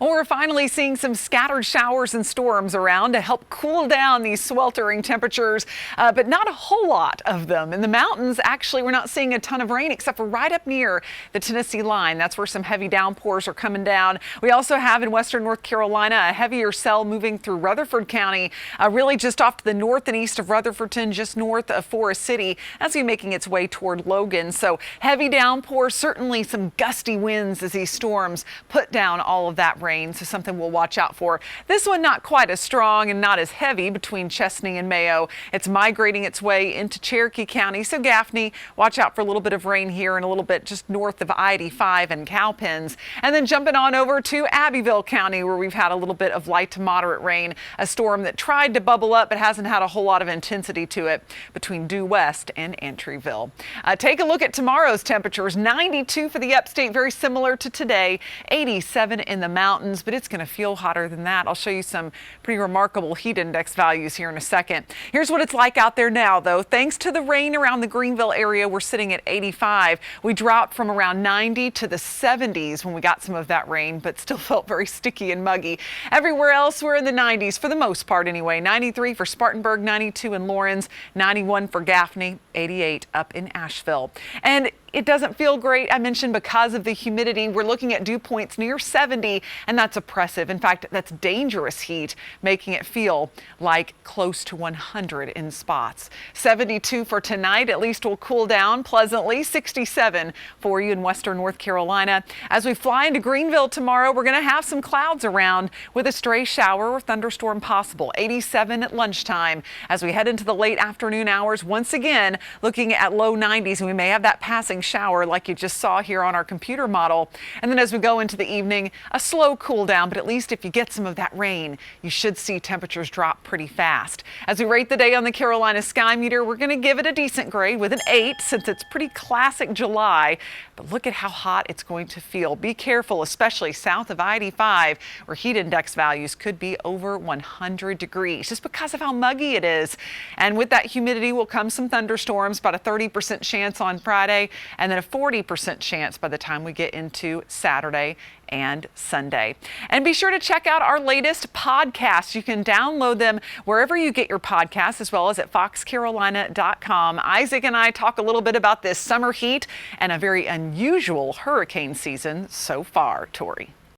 Well, we're finally seeing some scattered showers and storms around to help cool down these sweltering temperatures, but not a whole lot of them. In the mountains, actually, we're not seeing a ton of rain except for right up near the Tennessee line. That's where some heavy downpours are coming down. We also have in western North Carolina a heavier cell moving through Rutherford County, really just off to the north and east of Rutherfordton, just north of Forest City, as we're making its way toward Logan. So heavy downpours, certainly some gusty winds as these storms put down all of that rain. So something we'll watch out for. This one not quite as strong and not as heavy between Chesnee and Mayo. It's migrating its way into Cherokee County. So Gaffney, watch out for a little bit of rain here and a little bit just north of I-85 and Cowpens. And then jumping on over to Abbeville County, where we've had a little bit of light to moderate rain, a storm that tried to bubble up but hasn't had a whole lot of intensity to it between Due West and Entryville. Take a look at tomorrow's temperatures. 92 for the upstate, very similar to today. 87 in the mountains, but it's going to feel hotter than that. I'll show you some pretty remarkable heat index values here in a second. Here's what it's like out there now, though. Thanks to the rain around the Greenville area, we're sitting at 85. We dropped from around 90 to the 70s when we got some of that rain, but still felt very sticky and muggy. Everywhere else, we're in the 90s for the most part anyway. 93 for Spartanburg, 92 in Lawrence, 91 for Gaffney, 88 up in Asheville. And it doesn't feel great, I mentioned, because of the humidity. We're looking at dew points near 70, and that's oppressive. In fact, that's dangerous heat, making it feel like close to 100 in spots. 72 for tonight. At least we'll cool down pleasantly. 67 for you in western North Carolina. As we fly into Greenville tomorrow, we're going to have some clouds around with a stray shower or thunderstorm possible. 87 at lunchtime. As we head into the late afternoon hours, once again, looking at low 90s, and we may have that passing shower like you just saw here on our computer model. And then as we go into the evening, a slow cool down, but at least if you get some of that rain, you should see temperatures drop pretty fast. As we rate the day on the Carolina Sky Meter, we're going to give it a decent grade with an 8 since it's pretty classic July. But look at how hot it's going to feel. Be careful, especially south of I-85, where heat index values could be over 100 degrees just because of how muggy it is. And with that humidity will come some thunderstorms, about a 30% chance on Friday, and then a 40% chance by the time we get into Saturday and Sunday. And be sure to check out our latest podcasts. You can download them wherever you get your podcasts, as well as at foxcarolina.com. Isaac and I talk a little bit about this summer heat and a very unusual hurricane season so far. Tori.